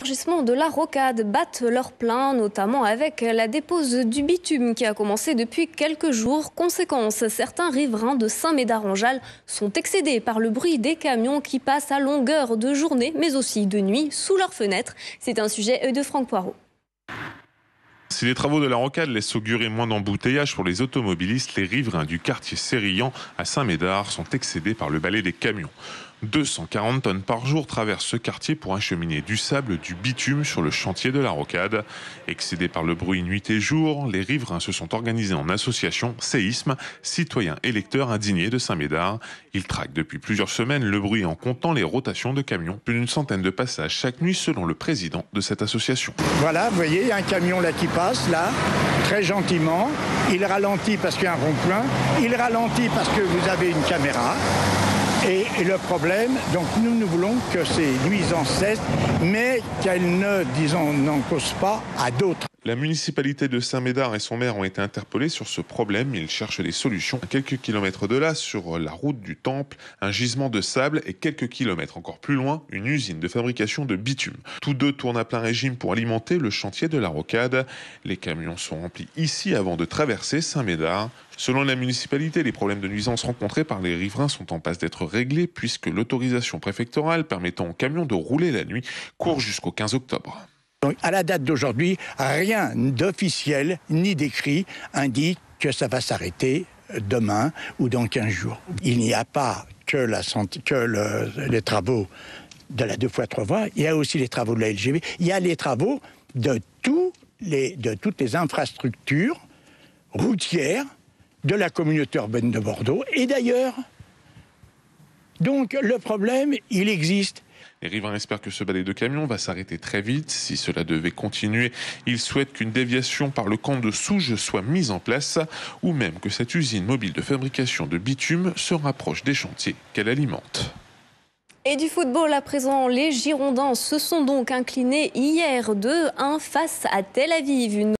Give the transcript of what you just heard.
Gisements de la Rocade battent leur plein, notamment avec la dépose du bitume qui a commencé depuis quelques jours. Conséquence, certains riverains de Saint-Médard-en-Jalles sont excédés par le bruit des camions qui passent à longueur de journée, mais aussi de nuit, sous leurs fenêtres. C'est un sujet de Franck Poirot. Si les travaux de la Rocade laissent augurer moins d'embouteillages pour les automobilistes, les riverains du quartier Sérillan à Saint-Médard sont excédés par le balai des camions. 240 tonnes par jour traversent ce quartier pour acheminer du sable, du bitume sur le chantier de la Rocade. Excédés par le bruit nuit et jour, les riverains se sont organisés en association Séisme, citoyens électeurs indignés de Saint-Médard. Ils traquent depuis plusieurs semaines le bruit en comptant les rotations de camions. Plus d'une centaine de passages chaque nuit selon le président de cette association. Voilà, vous voyez, il y a un camion là qui passe, là, très gentiment. Il ralentit parce qu'il y a un rond-point. Il ralentit parce que vous avez une caméra. Et le problème, donc nous voulons que ces nuisances cessent, mais qu'elles n'en causent pas à d'autres. La municipalité de Saint-Médard et son maire ont été interpellés sur ce problème. Ils cherchent des solutions. À quelques kilomètres de là, sur la route du Temple, un gisement de sable et quelques kilomètres encore plus loin, une usine de fabrication de bitume. Tous deux tournent à plein régime pour alimenter le chantier de la Rocade. Les camions sont remplis ici avant de traverser Saint-Médard. Selon la municipalité, les problèmes de nuisance rencontrés par les riverains sont en passe d'être réglés puisque l'autorisation préfectorale permettant aux camions de rouler la nuit court jusqu'au 15 octobre. Donc, à la date d'aujourd'hui, rien d'officiel ni d'écrit indique que ça va s'arrêter demain ou dans 15 jours. Il n'y a pas que les travaux de la 2x3 voies, il y a aussi les travaux de la LGV, il y a les travaux de toutes les infrastructures routières de la communauté urbaine de Bordeaux et d'ailleurs. Donc le problème, il existe. Les riverains espèrent que ce balai de camions va s'arrêter très vite. Si cela devait continuer, ils souhaitent qu'une déviation par le camp de Souges soit mise en place ou même que cette usine mobile de fabrication de bitume se rapproche des chantiers qu'elle alimente. Et du football à présent, les Girondins se sont donc inclinés hier 2-1 face à Tel Aviv.